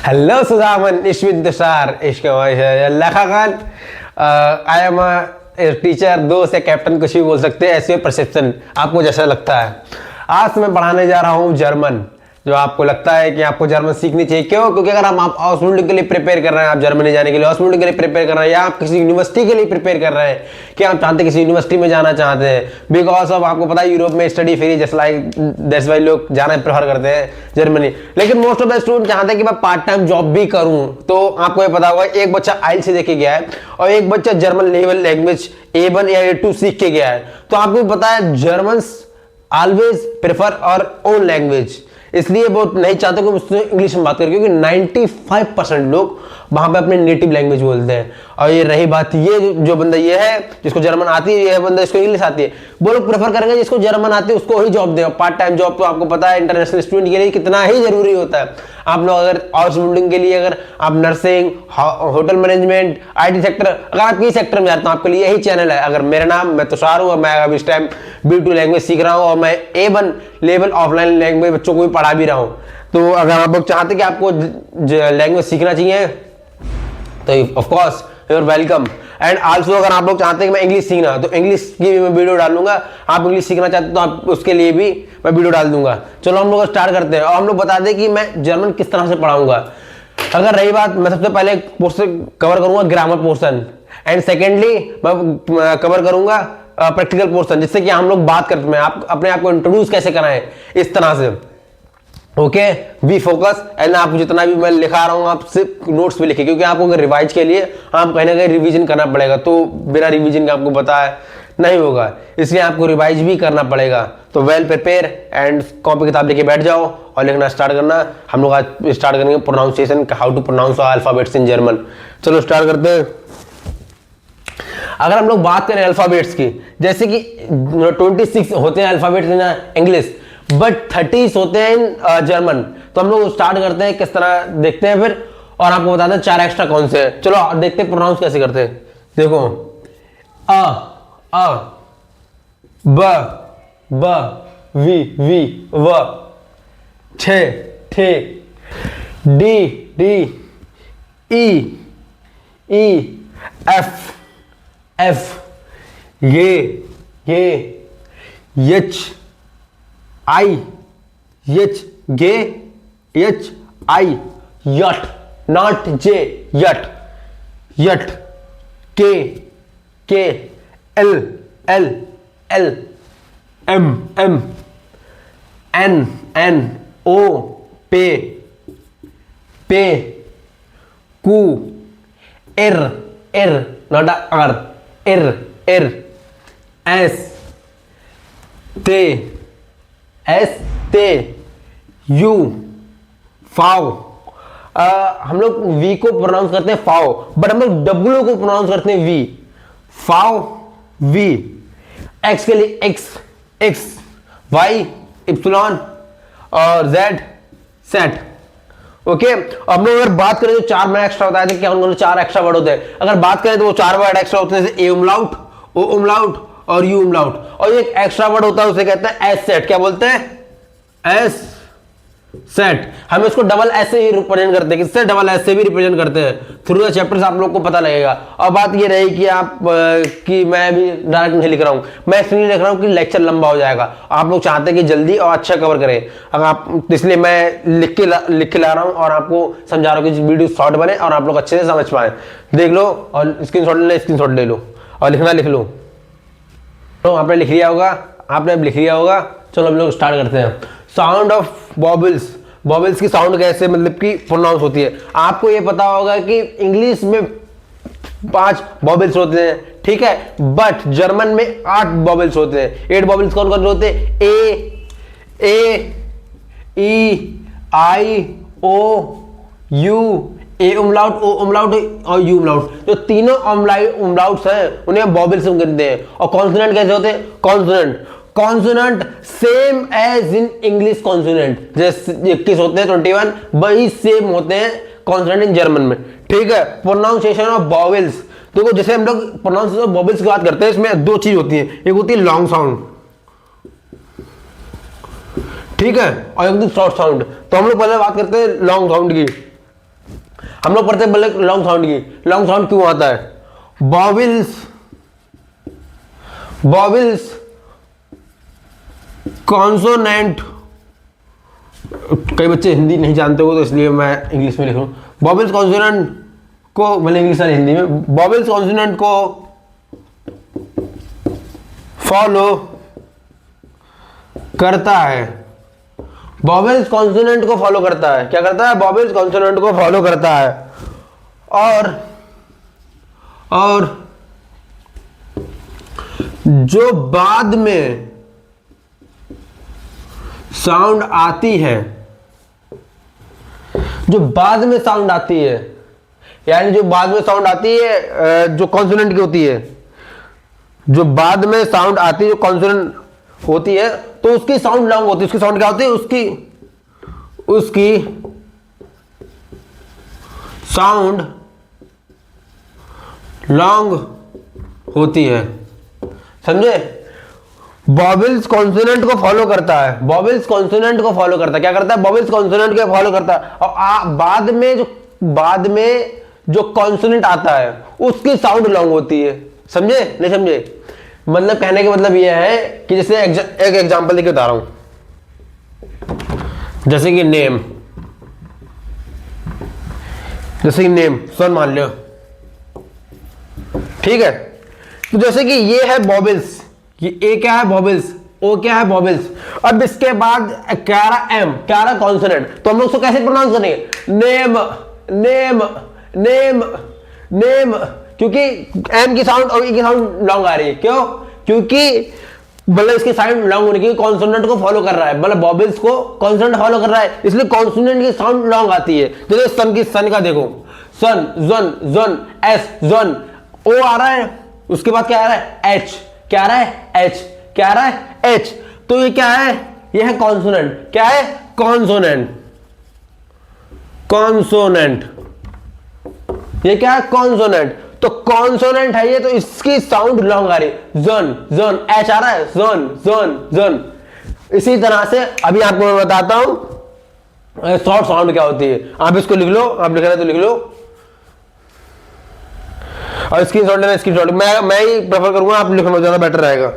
Hello, Sudaman. Ich bin Tushar. Ich Khan. I am teacher, दोस्त या captain, कुछ भी बोल सकते हैं, ऐसे परसेप्शन आपको जैसा लगता है। आज मैं पढ़ाने जा रहा हूँ जर्मन। जो आपको लगता है कि आपको जर्मन सीखनी चाहिए, क्यों? क्योंकि अगर आप हाउसबिल्डिंग के लिए प्रिपेयर कर रहे हैं, आप जर्मनी जाने के लिए हाउसबिल्डिंग के लिए प्रिपेयर कर रहे हैं, या आप किसी यूनिवर्सिटी के लिए प्रिपेयर कर रहे हैं कि आप चाहते किसी यूनिवर्सिटी में जाना चाहते हैं, बिकॉज ऑफ आपको पता है यूरोप में study free, just like that's why लोग जाना प्रेफर करते हैं जर्मनी। लेकिन मोस्ट ऑफ द स्टूडेंट चाहते हैं कि मैं पार्ट टाइम जॉब भी करूं। तो आपको ये पता होगा, एक बच्चा आइल्स से देखे गया है और एक बच्चा जर्मन लेवल लैंग्वेज A1 या A2 सीख के गया है। तो आपको पता है जर्मन ऑलवेज प्रेफर और ओन लैंग्वेज, इसलिए वो नहीं चाहते कि उससे इंग्लिश में बात करें, क्योंकि 95% लोग वहां पे अपने नेटिव लैंग्वेज बोलते हैं। और ये रही बात, ये जो बंदा ये है जिसको जर्मन आती है, ये बंदा इसको इंग्लिश आती है, वो लोग प्रेफर करेंगे जिसको जर्मन आती है उसको ही जॉब दें। पार्ट टाइम जॉब तो आपको पता है इंटरनेशनल स्टूडेंट के लिए कितना ही जरूरी होता है। आप लोग अगर हाउस बिल्डिंग के लिए, अगर आप nursing, hotel management, IT sector, अगर आप किसी सेक्टर में जाते हैं, आपके लिए यही चैनल है। अगर मेरा नाम, मैं तुषार हूँ और मैं अभी इस टाइम B2 लैंग्वेज सीख रहा हूँ और मैं A1 लेवल ऑफलाइन लैंग्वेज बच्चों को भी पढ़ा भी रहा हूँ। तो अगर आप लोग चाहते कि आपको लैंग्वेज सीखना चाहिए तो of course you are welcome. And also अगर आप लोग चाहते हैं कि मैं इंग्लिश सीखना, तो इंग्लिश की भी मैं वीडियो डालूंगा। आप इंग्लिश सीखना चाहते हैं तो आप उसके लिए भी मैं वीडियो डाल दूंगा। चलो हम लोग स्टार्ट करते हैं और हम लोग बता दें कि मैं जर्मन किस तरह से पढ़ाऊंगा। अगर रही बात, मैं सबसे पहले पोर्शन कवर करूंगा ग्रामर पोर्शन, एंड सेकेंडली मैं कवर करूंगा प्रैक्टिकल पोर्शन, जिससे कि हम लोग बात करते हैं आप अपने आप को इंट्रोड्यूस कैसे कराएं इस तरह से। Okay, we focus. एंड आप जितना भी मैं लिखा रहा हूँ आप सिर्फ नोट्स पे लिखिए, क्योंकि आपको अगर रिवाइज के लिए आप कहीं ना कहीं रिवीजन करना पड़ेगा, तो बिना रिवीजन का आपको पता है नहीं होगा, इसलिए आपको रिवाइज भी करना पड़ेगा। तो वेल प्रिपेयर एंड कॉपी किताब लेके बैठ जाओ और लिखना स्टार्ट करना। हम लोग आज स्टार्ट करेंगे pronunciation, how to pronounce alphabets in German. चलो स्टार्ट करते हैं। अगर हम लोग बात करें अल्फाबेट्स की, जैसे कि 26 होते हैं अल्फाबेट्स इन इंग्लिश, बट 30 होते हैं जर्मन। तो हम लोग स्टार्ट करते हैं किस तरह, देखते हैं फिर, और आपको बताते हैं 4 एक्स्ट्रा कौन से हैं। चलो देखते हैं प्रोनाउंस कैसे करते हैं। देखो, अ ब वी व, ठे डी ई एफ ये H I yet, not J, yet के एल एम एन ओ पे कू एर नॉट आर, एर एस यू फाव। हम लोग वी को प्रोनाउंस करते हैं फाव, बट हम लोग डब्ल्यू को प्रोनाउंस करते हैं वी, फाव वी। एक्स के लिए एक्स, वाई इप्सिलॉन और जेड सेट। ओके, हम लोग अगर बात करें तो 4 मैं एक्स्ट्रा बताया था कि उन्होंने 4 एक्स्ट्रा वर्ड होते हैं। अगर बात करें तो वो 4 वर्ड एक्स्ट्रा होते हैं, जैसे ए उमलाउट, ओ उमलाउट और यू उमलाउट। और एक एक्स्ट्रा वर्ड होता है उसे कहते हैं एस सेट। क्या बोलते हैं? S set. हम इसको डबल एस से ही रिप्रेजेंट करते हैं, किससे? डबल एस से भी रिप्रेजेंट करते हैं। थ्रू द चैप्टर्स आप लोग को पता लगेगा। और बात ये रही कि आप कि मैं भी डायरेक्ट नहीं लिख रहा हूँ, मैं इसलिए लिख रहा हूँ कि लेक्चर लंबा हो जाएगा। आप लोग चाहते हैं कि जल्दी और अच्छा कवर करें, अगर आप, इसलिए मैं लिख के ला रहा हूँ और आपको समझा रहा हूँ कि वीडियो शॉर्ट बने और आप लोग अच्छे से समझ पाए। देख लो और स्क्रीनशॉट ले लो और लिखना लिख लो। तो आपने लिख लिया होगा, चलो हम लोग स्टार्ट करते हैं। साउंड ऑफ बॉबल्स की साउंड कैसे, मतलब कि प्रोनाउंस होती है। आपको ये पता होगा कि इंग्लिश में 5 बॉबल्स होते हैं, ठीक है, बट जर्मन में 8 बॉबल्स होते हैं। 8 बॉबल्स कौन कौन होते हैं? ए ई आई ओ यू, ए उमलाउट, ओ उमलाउट और यू उमलाउट। जो तीनों उमलाउट्स हैं उन्हें बॉबल्स कहते हैं। और कॉन्सोनेंट कैसे होते हैं? Consonant same as in English consonant, जैसे 21 होते हैं 21, वही सेम होते हैं कॉन्सोनेंट इन जर्मन में, ठीक है। प्रोनाउंसिएशन ऑफ बॉबल्स, देखो जैसे हम लोग प्रोनाउंसिएशन ऑफ बॉबल्स की बात करते हैं, इसमें 2 चीज होती है, एक होती है लॉन्ग साउंड, ठीक है, और एक शॉर्ट साउंड। तो हम लोग पहले बात करते हैं लॉन्ग साउंड की। हम लोग पढ़ते बोले लॉन्ग साउंड की, लॉन्ग साउंड क्यों आता है? वॉवेल्स कॉन्सोनेंट, कई बच्चे हिंदी नहीं जानते हो तो इसलिए मैं इंग्लिश में लिखूं। वॉवेल्स कॉन्सोनेंट को, मैंने इंग्लिश वाली हिंदी में, वॉवेल्स कॉन्सोनेंट को फॉलो करता है। वॉवेल्स कॉन्सोनेंट को फॉलो करता है, क्या करता है? वॉवेल्स कॉन्सोनेंट को फॉलो करता है। और जो बाद में साउंड आती है, जो बाद में साउंड आती है, यानी जो बाद में साउंड आती है जो कॉन्सोनेंट की होती है, जो बाद में साउंड आती है जो कॉन्सोनेंट होती है, तो उसकी साउंड लॉन्ग होती है। उसकी साउंड क्या होती है? उसकी साउंड लॉन्ग होती है, समझे? वॉवेल्स कॉन्सोनेंट को फॉलो करता है, वॉवेल्स कॉन्सोनेंट को फॉलो करता है, क्या करता है? वॉवेल्स कॉन्सोनेंट को फॉलो करता है। और बाद में जो कॉन्सोनेंट आता है उसकी साउंड लॉन्ग होती है, समझे? नहीं समझे? मतलब कहने का मतलब यह है कि जैसे एक एग्जांपल देके बता रहा हूं, जैसे कि नेम, सन मान लो, ठीक है? तो जैसे कि ये है वॉवेल्स, ये ए क्या है? वॉवेल्स, ओ क्या है? वॉवेल्स। अब इसके बाद क्या रहा? एम, क्या रहा? कॉन्सोनेंट। तो हम लोग उसको कैसे प्रोनाउंस करेंगे? नेम, नेम, नेम, नेम, क्योंकि एम की साउंड और ई की साउंड लॉन्ग आ रही है। क्यों? क्योंकि मतलब इसकी साउंड लॉन्ग होने की, कॉन्सोनेंट को फॉलो कर रहा है, मतलब वॉवेल्स को कॉन्सोनेंट फॉलो कर रहा है, इसलिए कॉन्सोनेंट की साउंड लॉन्ग आती है। जैसे सन की, सन का देखो, सन, जन, जन, एस, जन, ओ आ रहा है, उसके बाद क्या आ रहा है? एच, क्या आ रहा है? एच, क्या आ रहा है? एच। तो ये क्या है? ये है कॉन्सोनेंट। क्या है? Consonant, consonant. ये क्या है? कॉन्सोनेंट। तो कॉन्सोनेंट है ये, तो इसकी साउंड लॉन्ग आ रही है, जन, जन, एच आ रहा है, जन, जन, जन। इसी तरह से अभी आपको मैं बताता हूं शॉर्ट साउंड क्या होती है। आप इसको लिख लो, आप लिख रहे तो लिख लो, और स्क्रीनशॉट लेना, स्क्रीनशॉट मैं ही प्रेफर करूंगा, आप लिखना ज्यादा बेटर रहेगा।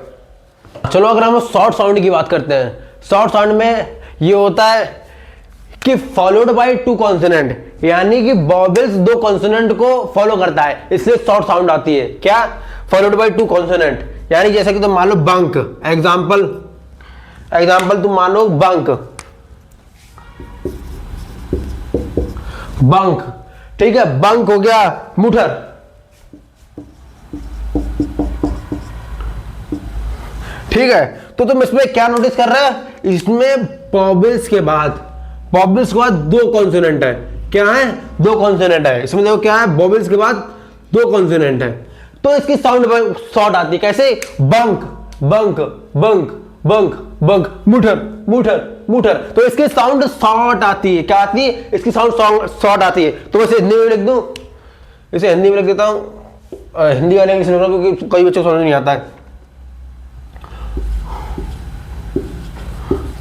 चलो अगर हम शॉर्ट साउंड की बात करते हैं, शॉर्ट साउंड में ये होता है कि फॉलोड बाय टू कॉन्सोनेंट, यानी कि वॉवेल्स दो कॉन्सोनेंट को फॉलो करता है, इसलिए शॉर्ट साउंड आती है। क्या? फॉलोड बाय टू कॉन्सोनेंट, यानी जैसे कि तुम मान लो बंक, एग्जाम्पल तुम मान लो बंक, बंक, ठीक है? बंक हो गया, मुठर, ठीक है? तो तुम इसमें क्या नोटिस कर रहे हो? इसमें वॉवेल्स के बाद दो कॉन्सोनेंट है। क्या है? दो कॉन्सोनेंट है। इसमें देखो क्या है? वॉवेल्स के बाद दो कॉन्सोनेंट है, तो इसकी साउंड शॉर्ट आती है। कैसे? बंक, बंक, बंक, बंक, बंक, मुठर, मुठर, मुठर। तो इसकी साउंड शॉर्ट आती है। क्या आती है? इसकी साउंड शॉर्ट आती है। तो वैसे हिंदी में लिख दूं, इसे हिंदी में लिख देता हूं, हिंदी वाले इंग्लिश में, क्योंकि कई बच्चों को समझ नहीं आता है।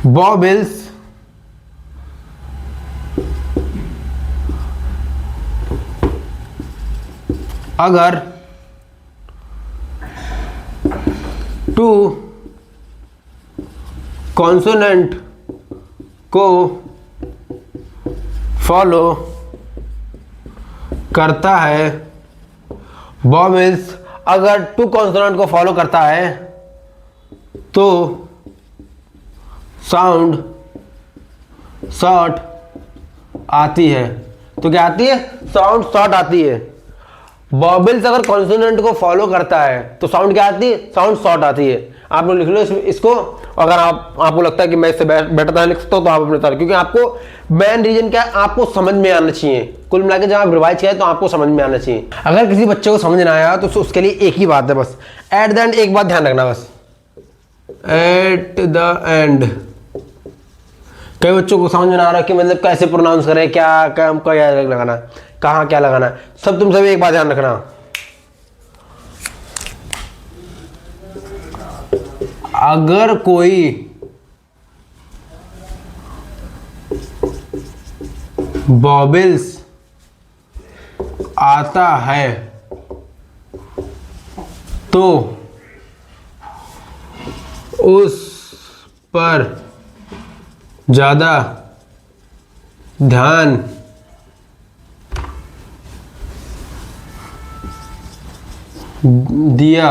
वॉवेल्स अगर टू कॉन्सोनेंट को फॉलो करता है, वॉवेल्स अगर टू कॉन्सोनेंट को फॉलो करता है तो साउंड शॉर्ट आती है। तो क्या आती है? साउंड शॉर्ट आती है। वॉवेल्स अगर कॉन्सोनेंट को फॉलो करता है तो साउंड क्या आती है? साउंड शॉर्ट आती है। आप लोग लिख लो इसको। अगर आपको लगता है कि मैं इससे बेटर लिख सकता हूं तो आप अपने तरह, क्योंकि आपको मेन रीजन क्या है, आपको समझ में आना चाहिए। कुल मिला के जब आप रिवाइज किया तो आपको समझ में आना चाहिए। अगर किसी बच्चे को समझ ना आया तो उसके लिए एक ही बात है बस, एट द एंड एक बात ध्यान रखना बस, एट द एंड। कई बच्चों को समझ में आ रहा है कि मतलब कैसे प्रोनाउंस करें, क्या लगाना, कहाँ क्या लगाना, सब तुम सभी एक बात ध्यान रखना, अगर कोई वॉवेल्स आता है तो उस पर ज़्यादा ध्यान दिया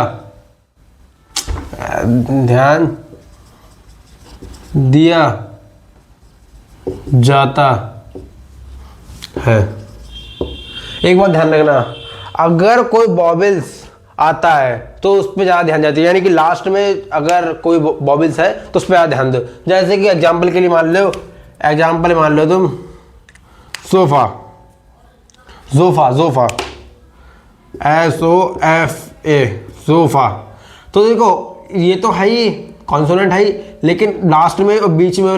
जाता है। एक बात ध्यान रखना, अगर कोई बॉबल्स आता है तो उस पर ज़्यादा ध्यान जाती है, यानी कि लास्ट में अगर कोई बॉबल्स है तो उस पर ज़्यादा ध्यान दो। जैसे कि एग्जाम्पल के लिए मान लो तुम सोफा, जोफा SOFA सोफा। तो देखो ये तो है ही कॉन्सोनेंट है ही, लेकिन लास्ट में और बीच में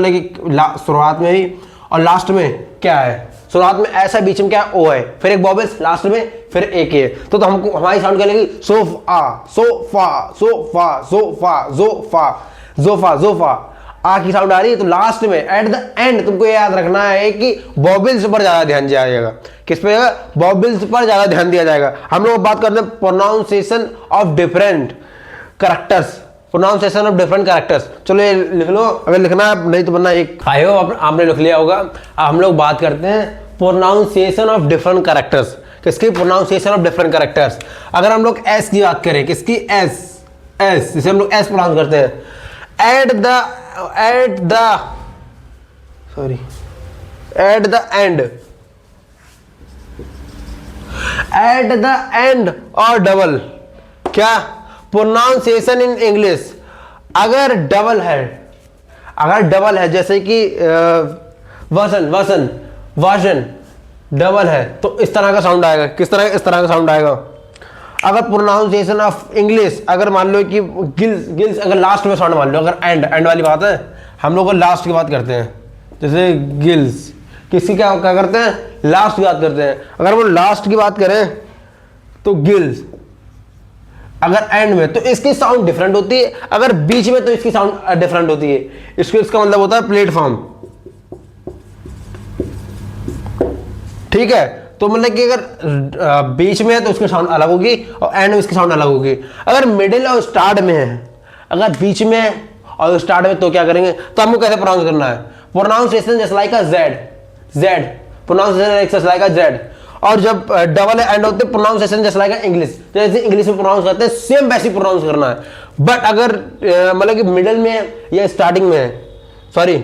शुरुआत में ही और लास्ट में क्या है, शुरुआत में ऐसा, बीच में क्या है, ओ है, फिर एक बॉबल्स, लास्ट में फिर एक है। तो हमको हमारी साउंड क्या लगेगी, सोफा सोफा सोफा सोफा जोफा जोफा जोफा। आ की साउंड आ रही है, तो लास्ट में एट द एंड तुमको याद रखना है कि बॉबल्स पर ज्यादा ध्यान दिया जाएगा। किस पे? बॉबल्स पर ज्यादा ध्यान दिया जाएगा। हम लोग बात करते हैं pronunciation of different characters, pronunciation of different characters. चलो ये लिख लो, अगर लिखना नहीं तो वरना एक आई हो आपने लिख लिया होगा। हम लोग बात करते हैं प्रोनाउंसिएशन ऑफ डिफरेंट कैरेक्टर्स। किसकी? Pronunciation of different characters. अगर हम लोग एस की बात करें, किसकी? एस, जिसे हम लोग एस प्रोनाउंस करते हैं। एट द एंड और डबल, क्या? प्रोनाउंसिएशन इन इंग्लिश अगर डबल है, जैसे कि वर्जन डबल है तो इस तरह का साउंड आएगा। किस तरह? इस तरह का साउंड आएगा। अगर प्रोनाउंसिएशन ऑफ इंग्लिश, अगर मान लो कि गिल्स अगर लास्ट में साउंड मान लो, अगर एंड वाली बात है, हम लोग लास्ट की बात करते हैं, जैसे गिल्स, किसकी क्या करते हैं? लास्ट की बात करते हैं। अगर वो लास्ट की बात करें तो गिल्स, अगर एंड में तो इसकी साउंड डिफरेंट होती है, अगर बीच में तो इसकी साउंड डिफरेंट होती है। इसका मतलब होता है प्लेटफॉर्म, ठीक है। तो मतलब कि अगर बीच में है तो उसकी साउंड अलग होगी और एंड में इसकी साउंड अलग होगी। अगर मिडिल और स्टार्ट में है, अगर बीच में और स्टार्ट में, तो क्या करेंगे? तो हमको कैसे प्रोनाउंस करना है? Pronunciation just like a Z, pronunciation just like a Z. और जब डबल एंड होते हैं, प्रोनाउंसिएशन जस्ट लाइक अ इंग्लिश, जैसे इंग्लिश में प्रोनाउंस करते हैं सेम वैसे प्रोनाउंस करना है। बट अगर मतलब कि मिडिल में है या स्टार्टिंग में है, sorry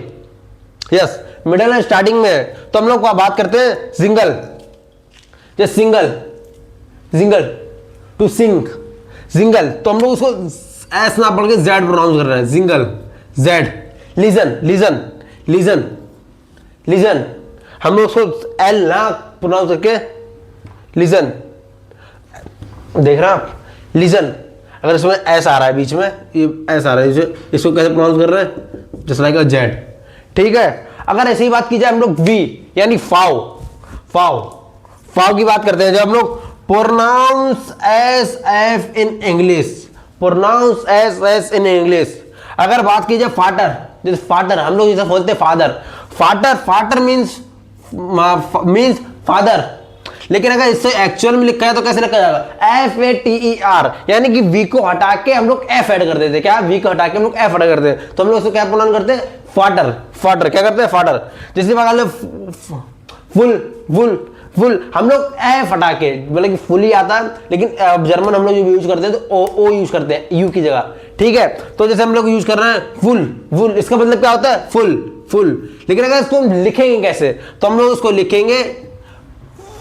yes middle and starting में है, तो हम लोग बात करते हैं सिंगल, जैसे सिंगल टू सिंग, सिंगल। तो हम लोग उसको एस ना पढ़ के जेड प्रोनाउंस कर रहे हैं, सिंगल जेड। लिजन हम लोग उसको एल ना प्रोनाउंस करके लिजन, देख रहे हैं आप? लिजन। अगर इसमें एस आ रहा है बीच में, ये एस आ रहा है, इसको कैसे प्रोनाउंस कर रहे हैं? जस्ट लाइक अ जेड, ठीक है। अगर ऐसी बात की जाए हम लोग वी यानी फाव की बात करते हैं, जब हम लोग pronounce S F in English, अगर बात की जाए फाटर, जैसे फाटर हम लोग जैसे बोलते हैं फादर मीन्स फादर, लेकिन अगर इससे एक्चुअल में लिखा है तो कैसे लिखा जाएगा? FATER, यानी कि वी को हटा के हम लोग एफ ऐड कर देते हैं। क्या? वी को हटा के हम लोग एफ ऐड करते हैं, तो हम लोग उसको क्या प्रोनाउंस करते हैं? फाटर। क्या करते हैं? फाटर। जैसे बात फुल हम लोग एफ हटा के, मतलब कि फुल ही आता है, लेकिन जर्मन हम लोग जो यूज करते हैं तो ओ यूज करते हैं यू की जगह, ठीक है। तो जैसे हम लोग यूज कर रहे हैं फुल, इसका मतलब क्या होता है? फुल। लेकिन अगर इसको हम लिखेंगे कैसे? तो हम लोग उसको लिखेंगे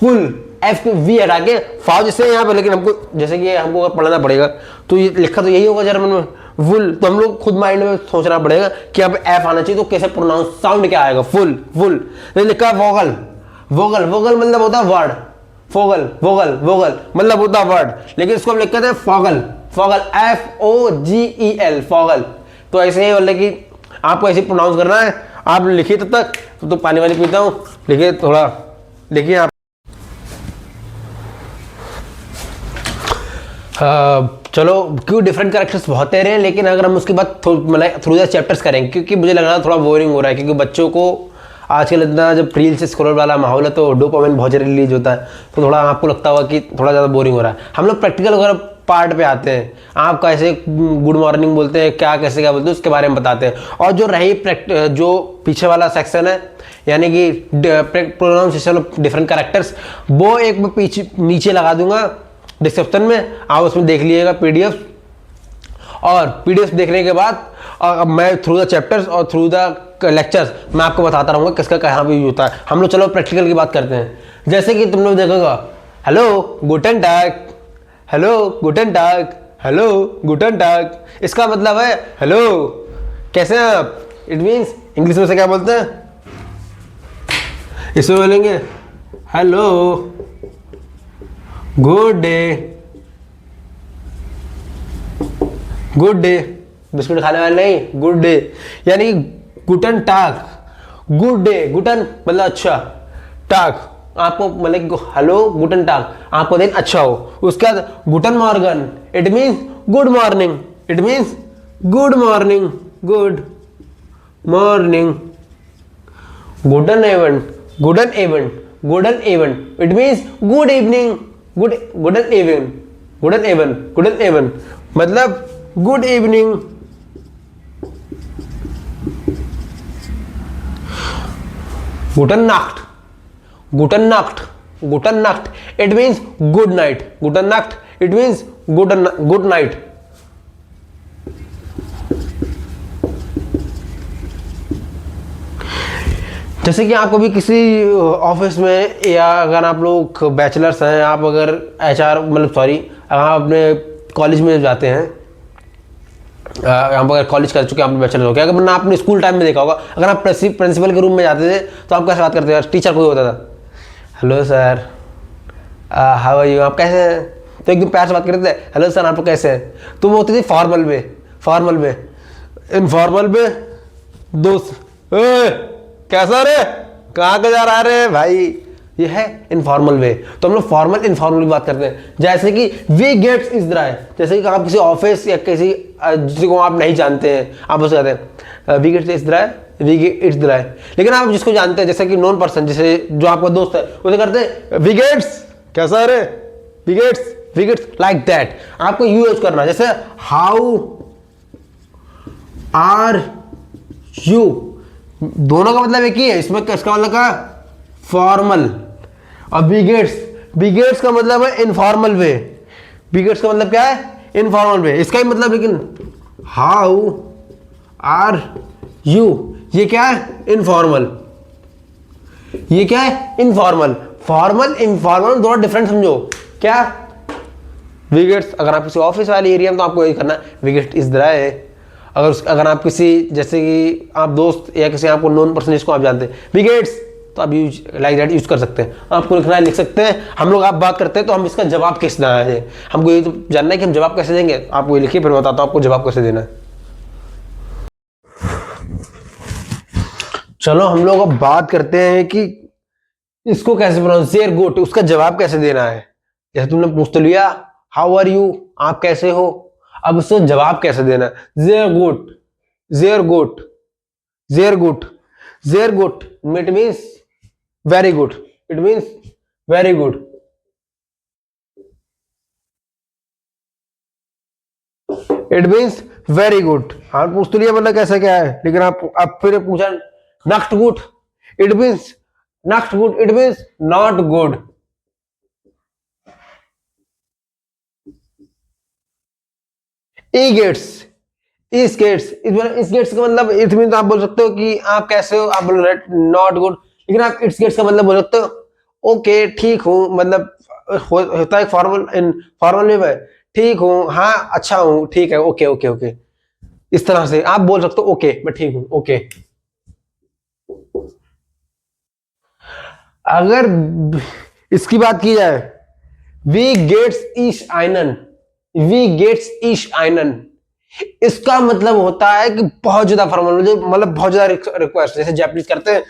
फुल, एफ वी हटा के फाव, जैसे यहाँ पे, लेकिन हमको जैसे कि हमको पढ़ना पड़ेगा तो ये लिखा तो यही होगा जर्मन में, वुल। तो हम लोग खुद माइंड में सोचना पड़ेगा कि यहाँ पे एफ आना चाहिए, तो कैसे प्रोनाउंस साउंड क्या आएगा? फुल। लिखा वोगल मतलब होता है वर्ड, वोगल मतलब होता है वर्ड, लेकिन इसको हम लिखते हैं फॉगल, FOGEL, फॉगल। तो ऐसे ही मतलब कि आपको ऐसे प्रोनाउंस करना है। आप लिखिए तब तक, तो पानी वाली पीता हूँ, लिखिए थोड़ा, लिखिए आप। चलो, क्यों डिफरेंट कैरेक्टर्स बहुत तेरे हैं, लेकिन अगर हम उसके बाद मतलब थ्रू द चैप्टर्स करेंगे, क्योंकि मुझे लग रहा है थोड़ा बोरिंग हो रहा है, क्योंकि बच्चों को आजकल इतना जब रील से स्क्रॉल वाला माहौल है तो डोपामिन बहुत ज़्यादा रिलीज होता है, तो थोड़ा आपको लगता होगा कि थोड़ा ज़्यादा बोरिंग हो रहा है। हम लोग प्रैक्टिकल वगैरह पार्ट पे आते हैं, आप कैसे गुड मॉर्निंग बोलते हैं, क्या बोलते हैं उसके बारे में बताते हैं। और जो रही जो पीछे वाला सेक्शन है, यानी कि प्रोनाउंसिएशन ऑफ डिफरेंट कैरेक्टर्स, वो एक मैं पीछे नीचे लगा दूंगा डिस्क्रिप्शन में, आप उसमें देख लीजिएगा पीडीएफ। और पीडीएफ देखने के बाद अब मैं थ्रू द चैप्टर्स और थ्रू द लेक्चर्स मैं आपको बताता रहूँगा किसका कहाँ भी यूज होता है। हम लोग चलो प्रैक्टिकल की बात करते हैं। जैसे कि तुम लोग देखोगा, हेलो गुटन टाग, हेलो गुटन टाग, हेलो गुटन टाग, इसका मतलब है हेलो, कैसे हैं आप। इट मीन्स इंग्लिश में से क्या बोलते हैं, इसमें बोलेंगे hello good day, good day, biscuit खाने वाले नहीं, गुड डे, यानी गुटन टाग, गुड डे, गुटन मतलब अच्छा, टाग आपको मतलब हेलो गुटन टाग, आपको दिन अच्छा हो। उसके बाद गुटन मॉर्गन, it means good morning, it means good morning, good morning. गुडन इवेंट, गुडन इवेंट, गुडन इवेंट, इट मीन्स गुड इवनिंग, गुडन इवनिंग, गुडन इवेंट, गुडन इवेंट मतलब गुड इवनिंग। गुटन नाक्ट, गुटन नाक्ट, गुटन नाक्ट, इट मीन्स गुड नाइट, गुटन नाक्ट, इट मीन्स गुड नाइट। जैसे कि आपको भी किसी ऑफिस में, या अगर आप लोग बैचलर्स हैं, आप अगर एचआर मतलब सॉरी अगर आप अपने कॉलेज में जाते हैं, आप अगर कॉलेज कर चुके हैं, आपने बैचलर हो गया, अगर ना आपने स्कूल टाइम में देखा होगा, अगर आप प्रिंसिपल के रूम में जाते थे तो आप कैसे बात करते थे, टीचर कोई होता था, hello sir how are you, आप कैसे हैं, तो एकदम प्यार से बात करते थे, हेलो सर आप कैसे हैं। तो वो होती थी फॉर्मल में, फॉर्मल में। इनफॉर्मल में दोस्त, कैसा रे, कहाँ का जा रहा है रे भाई, ये है इनफॉर्मल वे। तो हम लोग फॉर्मल इनफॉर्मल की बात करते हैं। जैसे कि वी गेट्स इज द्राय, जैसे कि आप किसी ऑफिस या किसी जिसको आप नहीं जानते हैं, आप उससे कहते हैं वी गेट्स इज द्राय, वी गेट्स द्राय। लेकिन आप जिसको जानते हैं, जैसे कि नॉन पर्सन, जैसे जो आपका दोस्त है, उसे करते हैं वी गेट्स, कैसा है रे, वी गेट्स लाइक दैट। आपको यूज करना, जैसे हाउ आर यू, दोनों का मतलब एक ही है, इसमें इसका मतलब का फॉर्मल। और बिगेट्स का मतलब है इनफॉर्मल वे, बिगेट्स का मतलब क्या है, इनफॉर्मल वे। इसका ही मतलब, लेकिन हाउ आर यू, ये क्या है, इनफॉर्मल, ये क्या है, इनफॉर्मल। फॉर्मल इनफॉर्मल दोनों डिफरेंट समझो। क्या बिगेट्स, अगर आप किसी ऑफिस वाले एरिया में तो आपको यही करना है, बिगेट इज द्राय। अगर आप किसी, जैसे कि आप दोस्त या किसी आपको नॉन पर्सन जिसको आप जानते हैं, बिगेट्स, तो आप यूज लाइक दैट यूज कर सकते हैं। आपको लिखना है, लिख सकते हैं। हम लोग आप बात करते हैं तो हम इसका जवाब कैसे देना है, हमको ये तो जानना है कि हम जवाब कैसे देंगे। आपको ये लिखिए, फिर बताता हूँ आपको जवाब कैसे देना है। चलो हम लोग अब बात करते हैं कि इसको कैसे प्रोनाउंस, देयर गुड, उसका जवाब कैसे देना है। जैसे तुमने पूछ तो लिया हाउ आर यू, आप कैसे हो, अब उसको जवाब कैसे देना है। देयर गुड, देयर गुड, देयर गुड, देयर गुड, it means very good, it means very good. It means very good. हाँ पूछ तो लिया मतलब कैसा क्या है, लेकिन आप फिर पूछा not good, it means not good, it means not good. ई गेट्स, इस गेट्स, इस गेट्स का मतलब इट मीन्स आप बोल सकते हो कि आप कैसे हो, आप बोल रहे नॉट गुड, लेकिन आप इट्स गेट्स का मतलब बोल सकते हो ओके ठीक हूँ, मतलब होता है फॉर्मल, इन फॉर्मल में ठीक हूँ, हाँ अच्छा हूँ, ठीक है, ओके ओके ओके, इस तरह से आप बोल सकते हो ओके मैं ठीक हूँ, ओके। अगर इसकी बात की जाए, वी गेट्स ईश आइनन, वी गेट्स ईश आइनन, इसका मतलब होता है कि बहुत ज्यादा फॉर्मल, मतलब बहुत ज्यादा रिक्वेस्ट, जैसे जापानीज करते हैं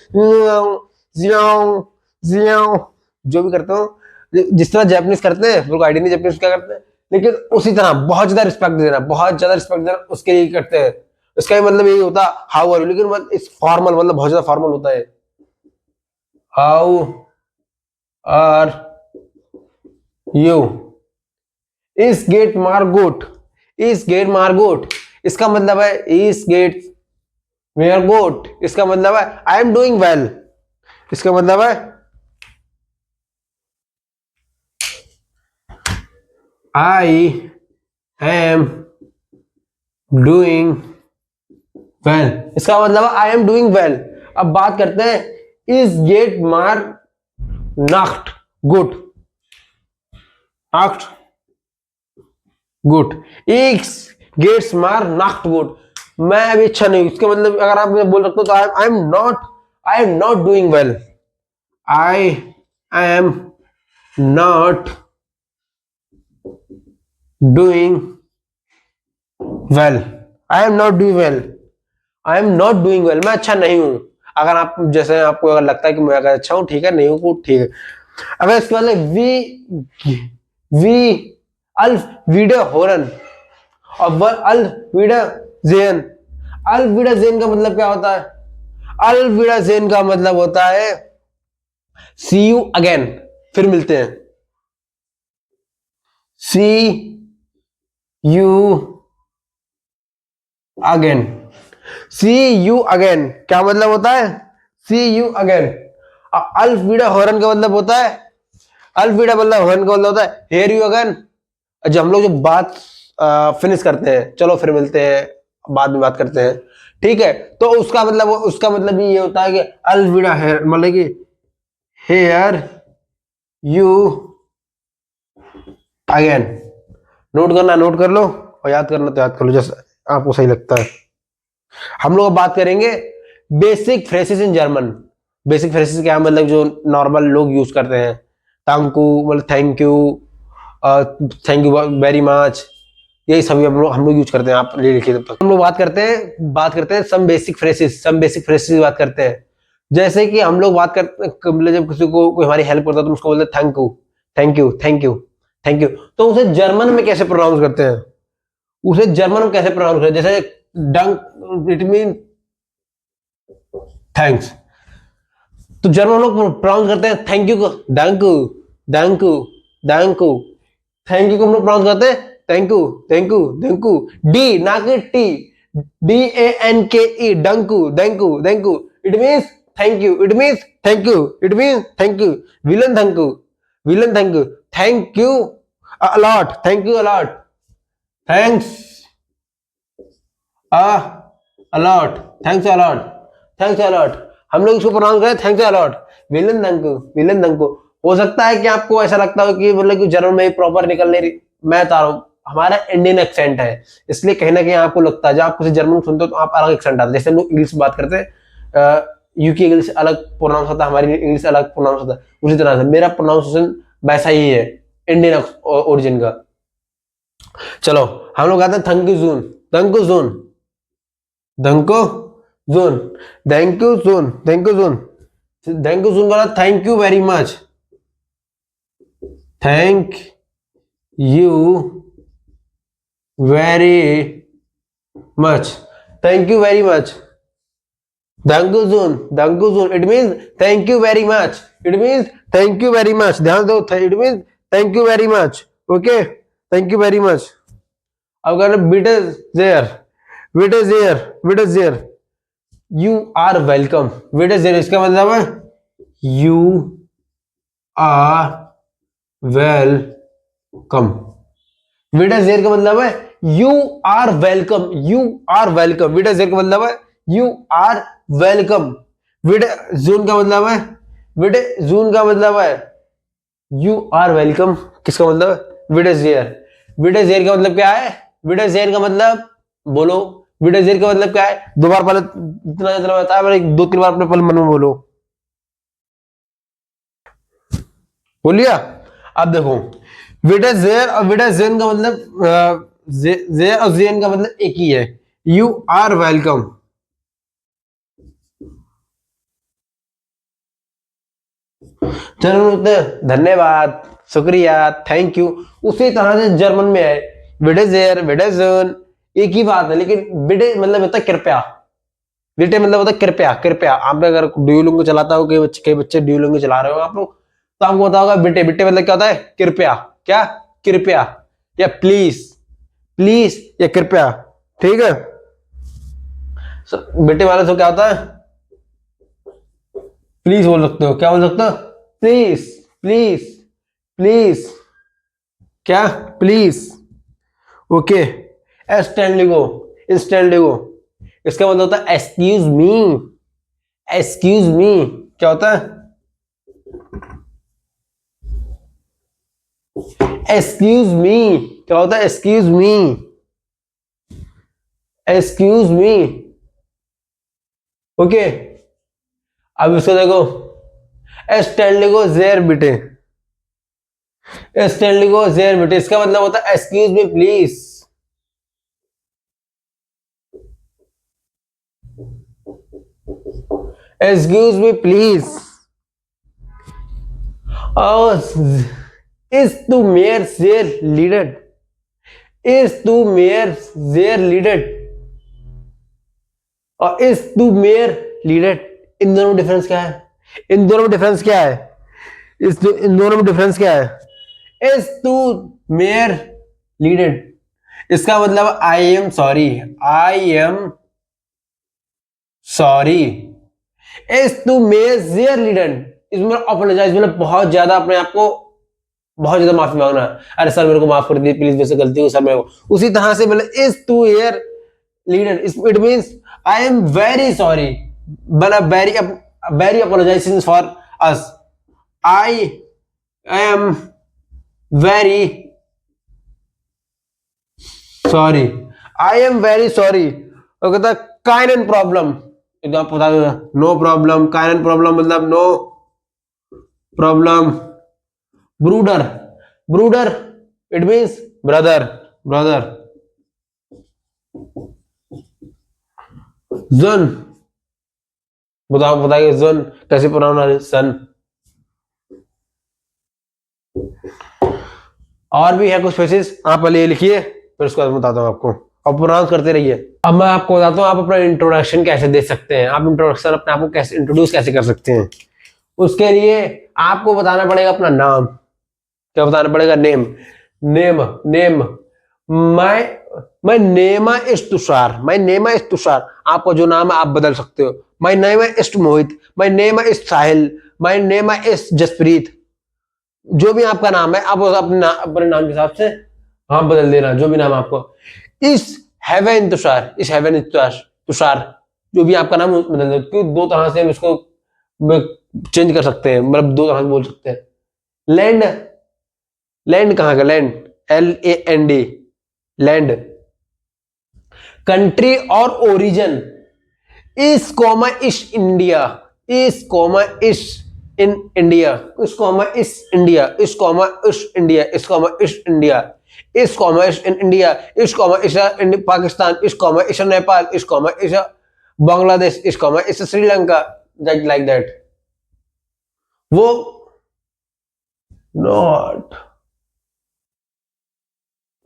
जो भी करते हो, जिस तरह जापानीज करते हैं, बिल्कुल आइडिया नहीं जापानीज क्या करते हैं, लेकिन उसी तरह बहुत ज्यादा रिस्पेक्ट देना, बहुत ज्यादा रिस्पेक्ट देना, उसके लिए करते हैं। इसका मतलब यही होता हाउ आर यू, लेकिन इस फॉर्मल मतलब बहुत ज्यादा फॉर्मल होता है। हाउ आर यू, इस गेट मार्गोट, इस गेट मार्गोट, इसका मतलब है इस गेट मेयर गोट, इसका मतलब है आई एम डूइंग वेल, इसका मतलब है आई एम डूइंग वेल, इसका मतलब है आई एम डूइंग वेल। अब बात करते हैं इस गेट मार नाख्ट गुड, नाख्ट गुड, इस गेट्स मार नाख्ट गुड, मैं अभी अच्छा नहीं, इसका मतलब अगर आप बोल सकते हो तो I am not doing well, I am not doing well, I am not doing well, I am not doing well, मैं अच्छा नहीं हूं। अगर आप जैसे आपको अगर लगता है कि मैं अगर अच्छा हूं ठीक है, नहीं हूं ठीक है। अगर इसके बाद वी अल्फ वीडियो होरन और वर अल्फ वीडियो जेन, अल्फ वीडियो जेन का मतलब क्या होता है? अल्फ वीडियो जेन का मतलब होता है सी यू अगेन, फिर मिलते हैं, see you again, see you again क्या मतलब होता है? See you again. अल्फ वीडियो हॉर्न का मतलब होता है, अल्फ वीडियो मतलब हॉर्न का मतलब होता है हेयर यू अगेन। जब हम लोग जो बात फिनिश करते हैं, चलो फिर मिलते हैं, बाद में बात करते हैं, ठीक है, तो उसका मतलब ये होता है कि अल्फ वीडियो हेयर मतलब कि हेयर यू अगेन। नोट करना नोट कर लो, और याद करना तो याद कर लो, जैसे आपको सही लगता है। हम लोग बात करेंगे basic phrases in German. Basic phrases क्या मतलब जो नॉर्मल लोग यूज करते हैं, तांकू मतलब थैंक यू वेरी मच, यही सभी हम लोग यूज करते हैं, आप ले लिखिए तब तक। हम लोग बात करते हैं सम बेसिक फ्रेसेस बात करते हैं। जैसे कि हम लोग बात करते हैं मतलब जब किसी को कोई हमारी हेल्प करता है तो उसको बोलते हैं thank you, thank you, thank you, thank you. तो उसे जर्मन में कैसे प्रोनाउंस करते हैं? उसे जर्मन में कैसे प्रोनाउंस करते हैं? जैसे डंक इट मीन थैंक्स, तो जर्मन लोग प्रोनाउंस करते हैं थैंक यू को डंकू, डंकू, डंकू। थैंक यू को हम लोग प्रोनाउंस करते हैं thank you, thank you, thank you, D ना कि टी, DANKE, डंकू, thank you, thank you. It means thank you, it means thank you, it means thank you. विलन थैंक यू, विलन thank you, thank you a lot, thank you a lot, thanks a lot, thanks a lot, thanks a lot. हम लोग इसको pronounce करें thanks a lot, विलन thank you, विलन thank you. हो सकता है कि आपको ऐसा लगता हो कि मतलब कि जर्मन में प्रॉपर निकल नहीं रही, मैं बता रहा हूँ हमारा इंडियन एक्सेंट है, इसलिए कहीं ना कहीं आपको लगता है जब आप किसी जर्मन सुनते हो तो आप अलग एक्सेंट आता है। जैसे हम लोग इंग्लिश बात करते हैं, यूके इंग्लिश अलग प्रोनाउंस होता है, हमारी इंग्लिश अलग प्रोनाउंस होता है, उसी तरह से मेरा प्रोनाउंसिएशन वैसा ही है इंडियन ओरिजिन का। चलो हम लोग आते हैं थैंक यू जून, थैंक यू जून, थैंक यू जून, थैंक यू जून, थैंक यू जून, थैंक यू जून का thank you very much, thank you very much, thank you very much, thank you जून, थैंक यू जून, it means thank you very much, it means thank you very much, ध्यान दो, it means thank you very much, okay, thank you very much. अब अगर बिट इज देयर, बिट इज देयर, बिट इज देयर, यू आर वेलकम, बिट इज देयर इसका मतलब है यू आर वेलकम, बिट इज देयर का मतलब है you are welcome, you are welcome, बिट इज देयर का मतलब है यू आर वेलकम। विड जून का मतलब है, विड जून का मतलब है यू आर वेलकम, किसका मतलब है विड इज देयर, विड इज देयर का मतलब क्या है? विड इज देयर का मतलब बोलो, विड इज देयर का मतलब क्या है? दो बार पहले इतना जितना बताया मैंने, दो तीन बार अपने पहले मन में बोलो, बोलिए। अब देखो विड इज देयर और विड इज जेन का मतलब देयर और जेन का मतलब एक ही है, यू आर वेलकम। चलो धन्यवाद, शुक्रिया, थैंक यू, उसी तरह से जर्मन में है विडेजेर, विडेजन, एक ही बात है, लेकिन विडे मतलब होता है कृपया, बिटे मतलब होता है कृपया, कृपया। आपने अगर ड्यूलिंगो चलाता हो, कई बच्चे ड्यूलिंगो चला रहे हो आप लोग, तो आपको पता होगा बिटे, बिटे मतलब क्या होता है? कृपया। क्या? कृपया या प्लीज, प्लीज या कृपया, ठीक है। बिटे वाले से क्या होता है? प्लीज बोल सकते हो। क्या बोल सकते हो? Please, please, please. क्या? प्लीज। ओके। एस्टेंडिगो, इंस्टेंडिगो, इसका मतलब होता है एक्सक्यूज मी, एक्सक्यूज मी। क्या होता है? एक्सक्यूज मी। क्या होता है? एक्सक्यूज मी, एक्सक्यूज मी। ओके। अब इसको देखो, एस्टेंडिगो जेर बिटे, एस्टेंडिगो जेर बिटे, इसका मतलब होता है excuse me please. Excuse me please. इज टू मेयर जेर लीडेड, इज टू मेयर जेर लीडेड और इज टू मेयर लीडेड, इन दोनों में डिफरेंस क्या है? इन दोनों में डिफरेंस क्या है? इन दोनों में डिफरेंस क्या है? इज टू मेयर लीडेड, इसका मतलब I am sorry, I am sorry. इज टू मेयर जेर लीडेड, इसमें अपोलोजाइज, मतलब बहुत ज्यादा अपने आप को, बहुत ज्यादा माफी मांगना। अरे सर मेरे को माफ कर दीजिए प्लीज, वैसे गलती हुई सर मेरे को। उसी तरह से मतलब इज टू हेयर लीडर, it means I am very sorry, मतलब very very apologising for us, I am very sorry, I am very sorry. और कहता काइंड एंड प्रॉब्लम, तो आप बता दो नो प्रॉब्लम, काइंड एंड प्रॉब्लम मतलब नो प्रॉब्लम। ब्रूडर, ब्रूडर इट मींस ब्रदर, ब्रदर। जन, बताओ बताइए जन कैसे प्रोनाउंस है? सन। और भी है कुछ फेसेस, आप पहले ये लिखिए फिर उसके बाद बताता हूँ आपको, और प्रोनाउंस करते रहिए। अब मैं आपको बताता हूँ आप अपना इंट्रोडक्शन कैसे दे सकते हैं, आप इंट्रोडक्शन अपने आप को कैसे इंट्रोड्यूस कैसे कर सकते हैं। उसके लिए आपको बताना पड़ेगा अपना नाम। क्या बताना पड़ेगा? Name, name, name. My name is Tushar, my name is Tushar. आपका जो नाम है आप बदल सकते हो। My name is Mohit, my name is Sahil, my name is Jaspreet. जो भी आपका नाम है आप अपने नाम के हिसाब से हाँ बदल देना, जो भी नाम आपको। इस हेवन तुषार, इस हेवन तुषार, तुषार जो भी आपका नाम बदल दो, क्योंकि दो तरह से हम इसको चेंज कर सकते हैं, मतलब दो तरह से बोल सकते हैं। लैंड, लैंड कहाँ का? Land, LAND, land. कंट्री और ओरिजिन, इस कॉमा इस इंडिया, इस कॉमा इस इन इंडिया, इस कॉमा इस इंडिया, इस कॉमा इस इंडिया, इस कॉमा इस इंडिया, इस कॉमा इस इन इंडिया, इस कॉमा इस पाकिस्तान, इस कॉमा इस नेपाल, इस कॉमा इस बांग्लादेश, इस कॉमा इस श्रीलंका, लाइक दैट। वो नॉट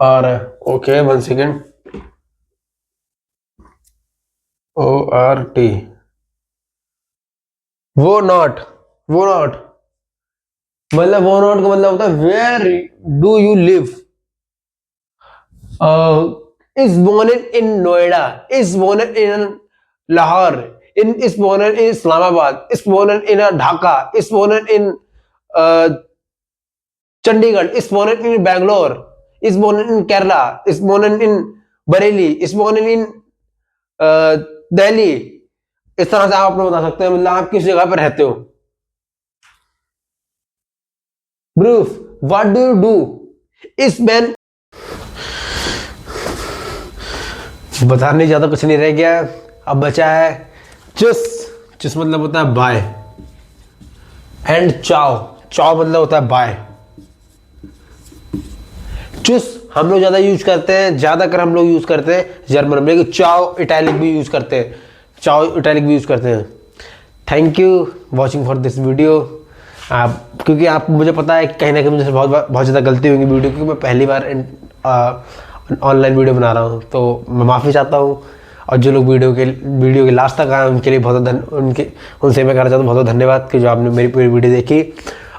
आ रहा है। Okay 1 second. ORT, वो नॉट, वो नॉट मतलब, वो नॉट का मतलब होता है where do you live. Is born in Noida, is born in Lahore, in is born in Islamabad, is born in Dhaka, is born in Chandigarh, is born in Bangalore, is born in Kerala, is born in Bareilly, is born in Delhi. इस तरह से आप अपना बता सकते हैं, मतलब आप किस जगह पर रहते हो। ब्रूफ, व्हाट डू यू डू? इस मैन, बताने ज्यादा कुछ नहीं रह गया। अब बचा है चुस, चुस मतलब होता है बाय, एंड चाव, चाव मतलब होता है बाय। चुस हम लोग ज्यादा यूज करते हैं, ज्यादातर हम लोग यूज करते हैं जर्मन में, लेकिन चाव इटैलिक भी यूज करते हैं, चाव इटैलिक भी यूज करते हैं। Thank you watching for this video. आप, क्योंकि आप, मुझे पता है कि कहीं ना कहीं मुझे बहुत ज़्यादा गलती होगी वीडियो, क्योंकि मैं पहली बार ऑनलाइन वीडियो बना रहा हूँ, तो मैं माफ़ी चाहता हूँ। और जो लोग वीडियो के लास्ट तक आए उनके लिए उनसे मैं कहना चाहता हूँ बहुत बहुत धन्यवाद कि जो आपने मेरी पूरी वीडियो देखी।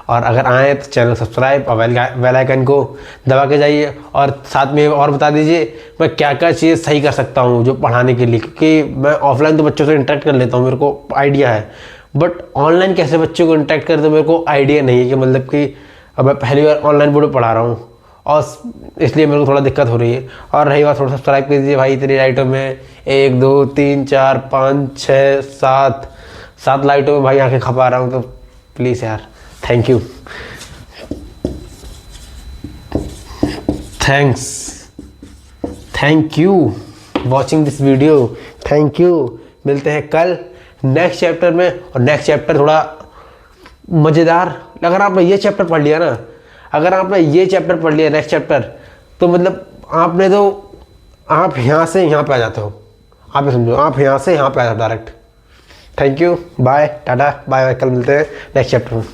और अगर आए तो चैनल सब्सक्राइब और बेल आइकन को दबा के जाइए। और साथ में और बता दीजिए मैं क्या क्या चीज़ सही कर सकता हूँ जो पढ़ाने के लिए, क्योंकि मैं ऑफलाइन तो बच्चों से इंटरेक्ट कर लेता हूँ, मेरे को आइडिया है, बट ऑनलाइन कैसे बच्चों को इंटरेक्ट करें तो मेरे को आइडिया नहीं है। कि मतलब कि अब मैं पहली बार ऑनलाइन वीडियो पढ़ा रहा हूँ और इसलिए मेरे को थोड़ा दिक्कत हो रही है। और रही बात, थोड़ा सब्सक्राइब कर दीजिए भाई। इतनी लाइटों में 1 2 3 4 5 6 7 लाइटों में भाई आंखें खपा रहा हूँ, तो प्लीज़ यार thank you, thank you watching this video, thank you. मिलते हैं कल नेक्स्ट चैप्टर में। और नेक्स्ट चैप्टर थोड़ा मज़ेदार, अगर आपने ये चैप्टर पढ़ लिया ना, अगर आपने ये चैप्टर पढ़ लिया नेक्स्ट चैप्टर, तो मतलब आप यहाँ से यहाँ पे आ जाते हो। आप ये समझो, आप यहाँ से यहाँ पे आ जाते हो direct. Thank you, bye, tata, bye bye. कल मिलते हैं नेक्स्ट चैप्टर में।